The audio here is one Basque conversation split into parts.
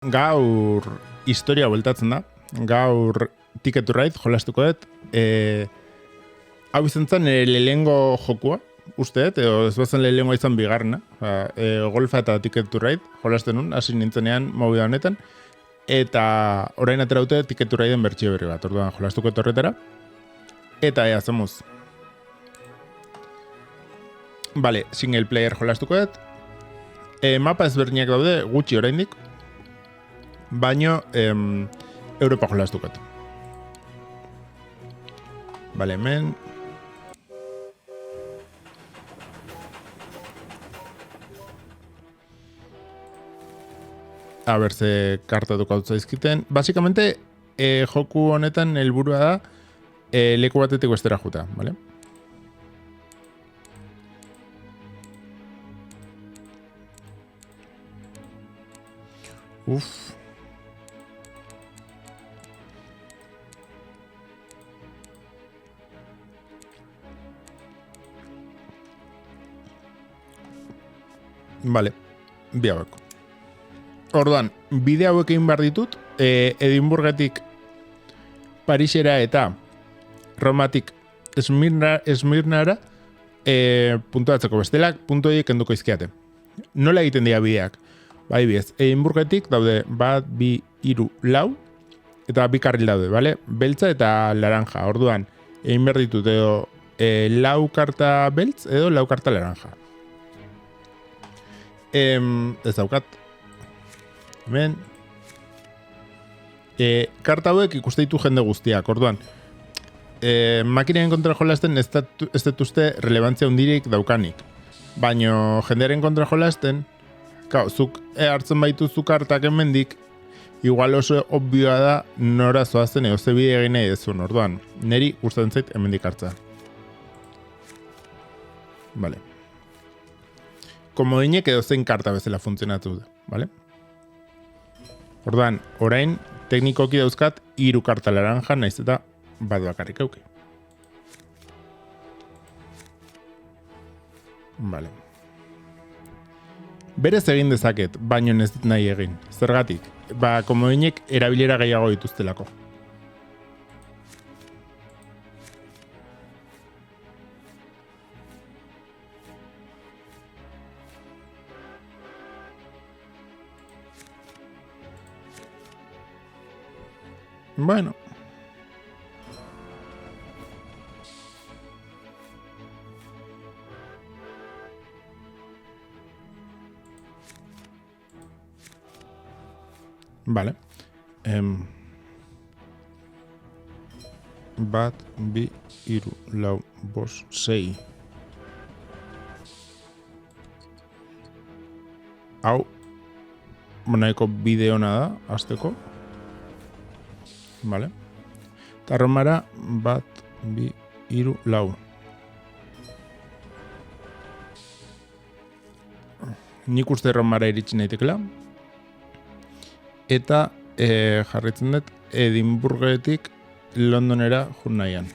Gaur historia bueltatzen da. Gaur Ticket to Ride jolastuko dut. Hau izan zen lehengo jokua, uste dut, edo ez bazen lehengo izan bigarrena. Golfa eta Ticket to Ride jolasten nun, hasi nintzenean movida honetan. Eta orain atera dute Ticket to Rideen bertsio berri bat, orduan jolastuko dut horretara. Eta hacemos. Vale, single player jolastuko dut. Mapa ezberdinak daude, gutxi oraindik. Baino Europa jolastukat. Vale, hemen. A ber, ze karta dukatu zaizkiten. Basikamente, joku honetan helburua da leku batetik bestera juta, vale? Uf. Vale, bi hauek. Orduan, bide hauek egin behar ditut, Edimburgetik Parisera eta Romatik Esmirnara puntuatzeko bestelak, puntu horiek kenduko izkiate. Nola egiten dira bideak? Bai bez, Edimburgetik daude bat, bi, hiru, lau, eta bi karril daude, bale? Beltza eta laranja. Orduan, egin behar ditut edo lau karta beltz edo lau karta laranja. Ez daukat. Hemen. Karta hauek ikuste ditu jende guztiak, orduan. Makinaren kontra jolasten ez dut uste relevantzia hundirik daukanik. Baino jendearen kontra jolasten, zuk hartzen baituzu kartak hemendik, igual oso obvioa da nora zoazen edo ze bide egin nahi dezun, orduan. Neri gustatzen zait hemendik hartza. Vale. Komodinek edo zein karta bezala funtzionatu da, vale? Orduan, orain, teknikoki dauzkat, 3 karta laranja, naiz eta bat bakarrik auki. Vale. Berez egin dezaket, baino ez dit nahi egin. Zergatik? Komodinek erabilera gehiago dituztelako. Bueno. Vale. Bat, bi, hiru, lau, bost, sei. Hau, nahiko bide hona da, hasteko. Vale. Eta Romara, bat, bi, hiru, lau. Nik uste Romara iritsi naitekela. Eta jarritzen dut Edimburgetik Londonera jun nahian.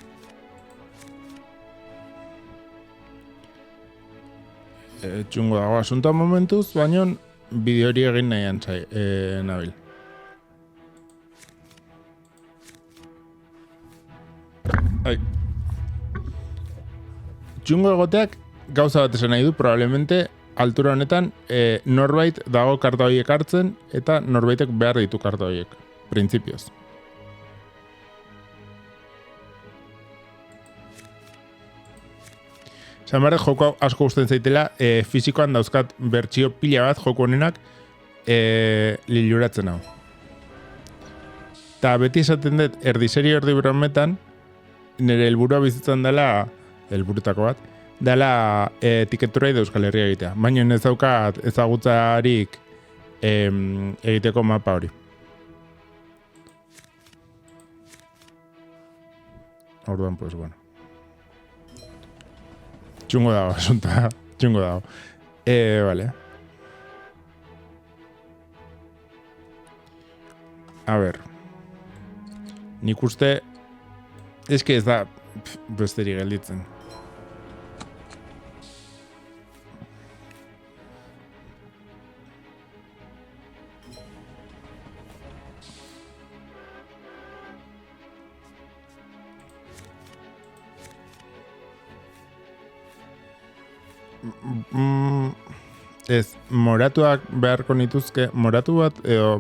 Txungo dago asuntoa momentuz, baina bideo hori egin nahian nabil. Ai. Txungo egoteak gauza bat esan nahi du, probablemente altura honetan norbait dago karta horiek hartzen eta norbaitek behar ditu karta horiek, printzipioz. Zanbarret joko asko gusten zaitela, fizikoan dauzkat bertsio pila bat joko honenak liluratzen hau. Eta beti esaten dut, erdiseri erdi brometan, nire helburua bizitzan dela, helburutako bat, dela Ticket to Ride Euskal Herria egitea. Baina ez daukat ezagutzarik egiteko mapa hori. Orduan, pues, bueno. Txungo dago, asunta. Txungo dago. Vale. A ver. Nik uste... Ez que ez da besteri gelditzen. Ez, moratuak beharko nituzke, moratu bat,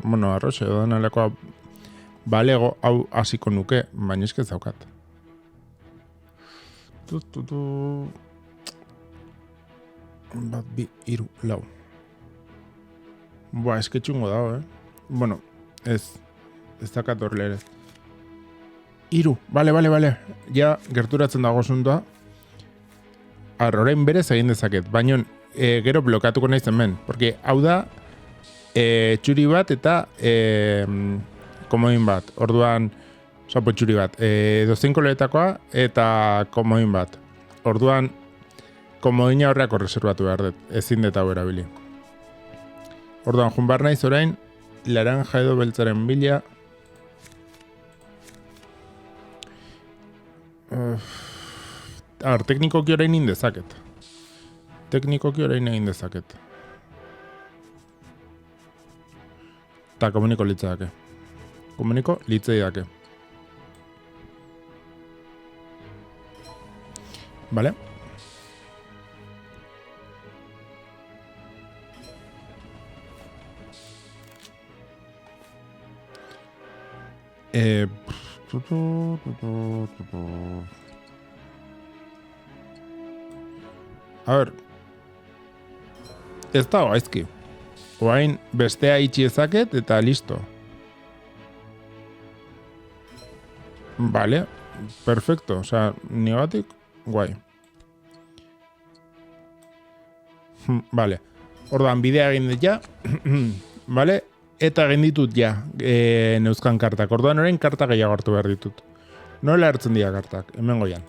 bueno, arroxe, edo nalekoa balego hau hasiko nuke, baina eske zaukat. Bat, bi, iru, lau. Eske txungo dago, Bueno, ez dakat horle ere. Iru, bale. Ja, gerturatzen dago zuntua. Orain berez egin dezaket, baina gero blokatuko nahi zen porque hau da txuri bat eta komodin bat. Orduan, txuri bat, dozein koloretakoa eta komodin bat. Orduan, komodina horreako reservatu behar dut, ezin dut hau erabili. Orduan, junbar naiz orain, laranja edo beltzaren bila. Teknikoki orain egin dezaket. Eta komuniko litzedake. Vale? A ver, ez da gaizki. Oain bestea itxi ezaket eta listo. Vale, perfecto. Osea, nigatik, guai. Vale. Orduan, bidea egin dut ja. Vale, eta egin ditut ja neuzkan kartak. Orduan orain karta gehiago hartu behar ditut. Nola hartzen dira kartak, hemen goian.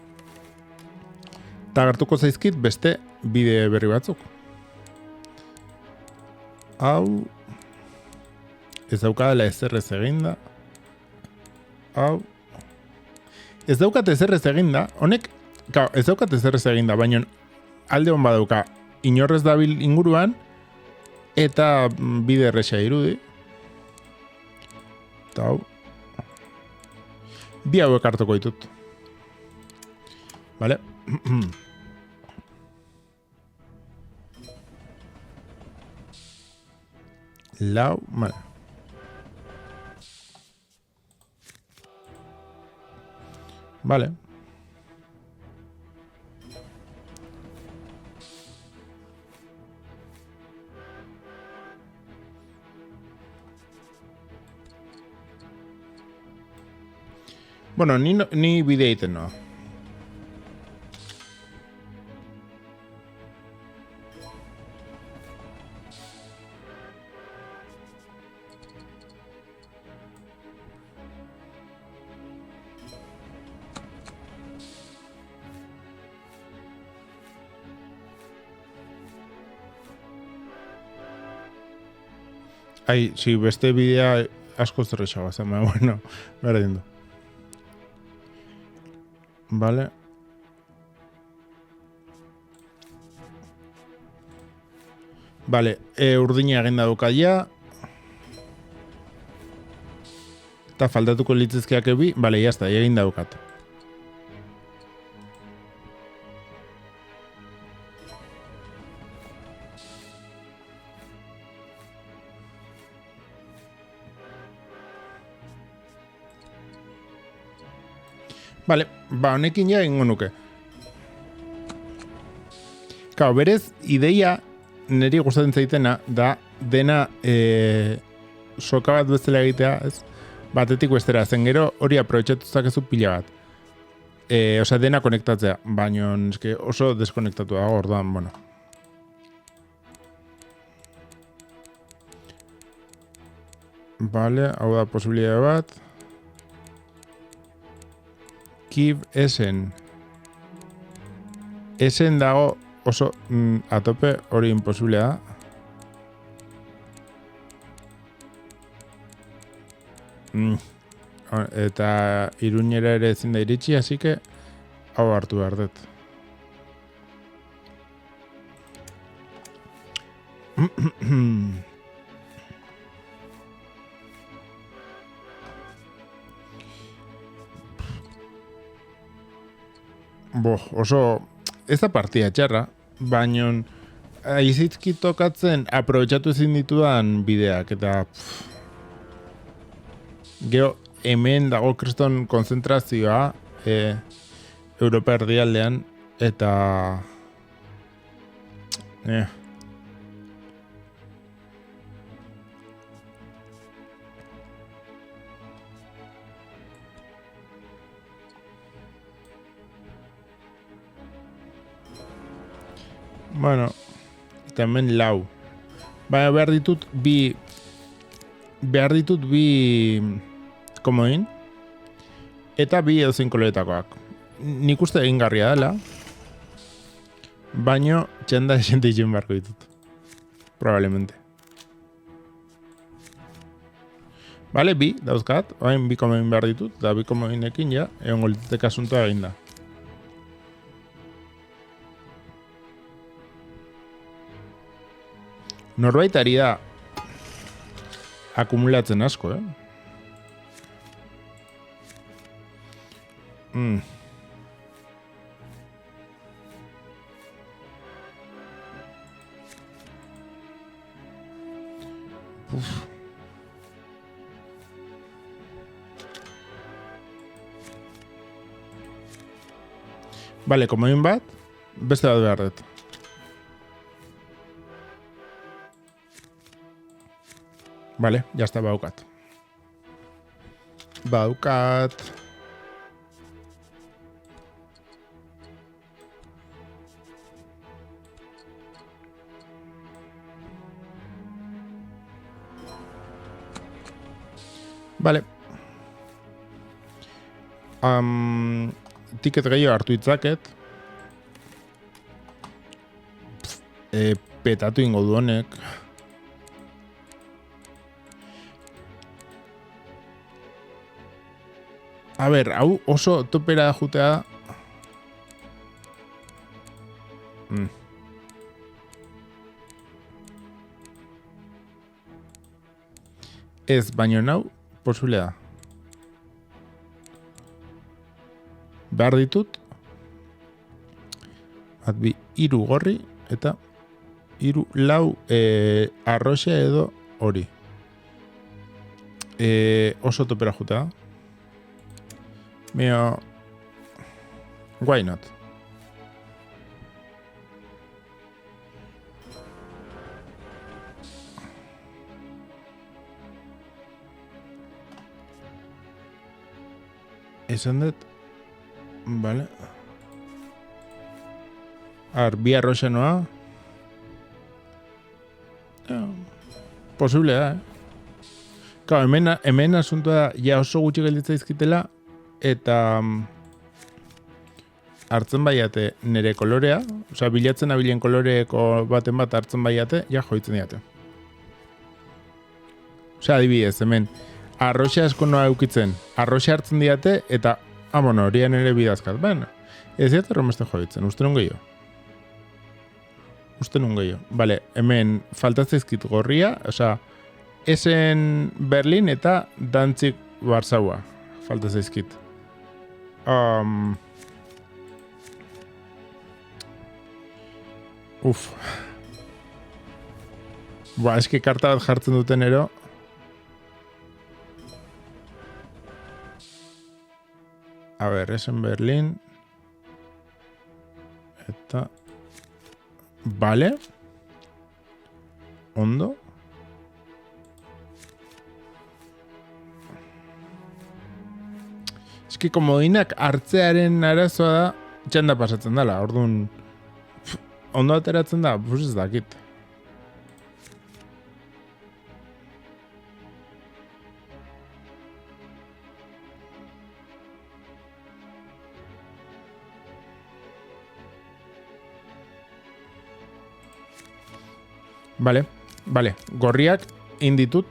Eta hartuko zaizkit beste bide berri batzuk. Hau ez daukadela ezerrez eginda. Hau ez daukat ezerrez eginda. Honek, ez daukat ezerrez eginda, baina alde hon badauka inorrez dabil inguruan eta bide erresa irudi. Eta hau bi hauek hartuko ditut. Vale? Lau, vale. Vale. Bueno, ni bidea egiten noa. Ai, si beste bidea asko zerrexagoa zen, bueno, berdin du. Vale. Vale, urdina egin daukaia. Eta faltatuko litzezkeak ebi. Vale, jazta, egin daukat. Vale, honekin ja egingo nuke. Kau, berez, ideia niri gustatzen zaitena da dena soka bat bezala egitea, ez? Batetik bestera, zen gero hori aprobetxatu zakezu pila bat. Osea, dena konektatzea, baina oso deskonektatu dago, orduan, bueno. Vale, hau da posibilitate bat. Keep esen. Esen dago oso atope hori imposiblea da. Eta Iruñera ere ezin da iritsi, así que hau hartu behar dut. Oso ez da partida txarra, baino aizizki tokatzen aprobetxatu ezin ditudan bideak, eta gero hemen dago kriston konzentrazioa Europa erdialdean, eta bueno, eta hemen lau. Baina behar ditut bi komodin eta bi edozein koloretakoak. Nik uste egingarria dela, baino txanda esente itxen beharko ditut. Probablemente. Vale, bi dauzkat, orain bi komodin behar ditut, eta bi komodinekin ja, egon golitetek asuntoa egin da. Norbait ari da akumulatzen asko, Vale, komodin bat, beste bat behar dut. Vale, ya está, baukat. Vale. Ticket gehiago hartu itzaket. Petatu ingo du honek. A ber, hau oso topera jutea. Ez, baino nau, posible da. Behar ditut. Atbi, 3 gorri eta 4 arroxe edo hori. Oso topera jutea. Mio, why not? Esan dut, vale. Bi arroxa noa. Posible da, Claro, hemen asuntoa ja oso gutxi gelditza izkitela, eta hartzen baiate nire kolorea, osea, bilatzen abilen koloreko baten bat hartzen baiate, ja joitzen diate. Osea, adibidez, hemen, arroxe asko noa eukitzen, arroxe hartzen diate, eta, bueno, horian ere bidazkat, baina, ez diate romeste joitzen, uste nun gehiago. Vale, hemen faltatzeizkit gorria, osea, esen Berlin eta Danzig Warsaua faltatzeizkit. Eski karta bat jartzen duten ero. A ber, esen Berlin. Eta... Vale. Ondo. Eski komodinak hartzearen arazoa da txanda pasatzen dela, orduan ondo ateratzen da, ez dakit. Vale, gorriak inditut.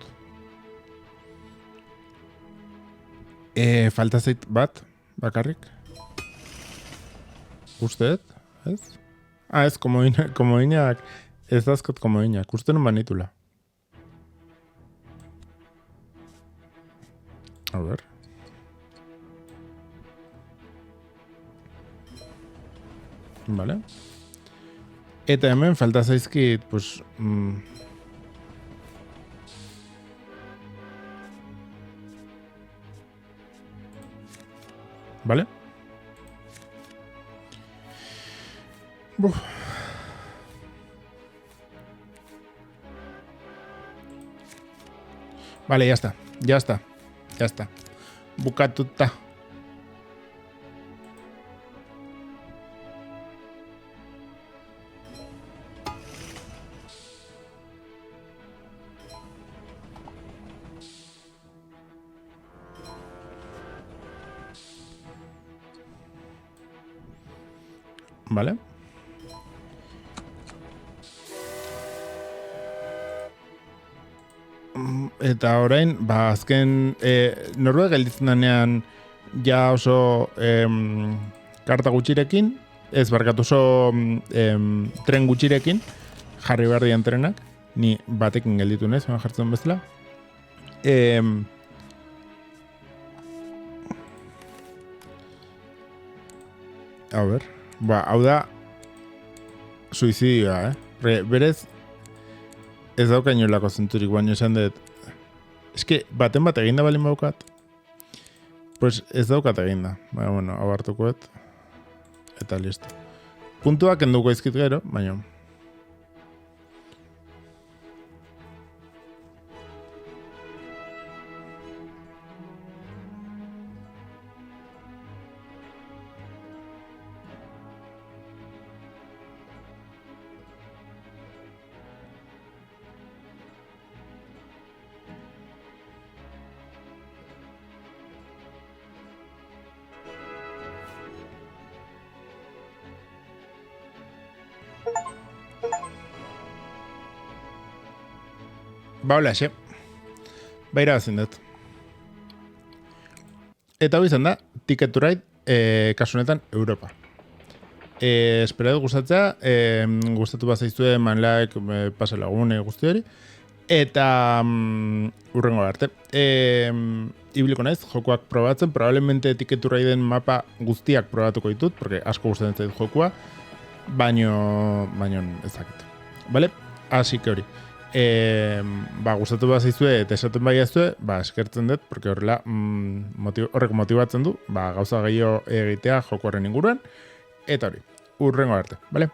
Falta zait bat, bakarrik. Usteet, ez? Ez, komodinak, ez dazkot komodinak, uste non banitula. A ver. Vale. Eta hemen falta zaizkit, pues... Vale? Buf. Vale, ya está. Bukatuta. Vale. Eta orain, azken norbait gelditzen denean ja oso karta gutxirekin, ez barkatu oso tren gutxirekin, jarri behar dian trenak, ni batekin gelditu nez, jartzen bezala. A ber, hau da suizidioa, berez, ez daukainolako zenturik, baina esan dut. Eske, baten bat eginda balin baukat. Pues ez daukat eginda. Baina, bueno, abartukoet. Eta listo. Puntuak enduko izkit gero, baina... Hola, xe. Irabazin dut. Eta hori izan da, Ticket to Ride, kasu honetan, Europa. Espero dut gustatzea, gustatu bat zaiztue manlaek pasa lagune guzti hori. Eta urrengo arte. Ibiliko naiz, jokoak probatzen, probablemente Ticket to Rideen mapa guztiak probatuko ditut, porque asko gustatzen zait jokua, baino ezakit. Vale? Así que hori. Gustatu bat zaizue eta esaten bai azue, eskertzen dut, porque horrela horrek motibatzen du, gauza gehiago egitea jokoaren inguruan, eta hori, urrengo arte, bale?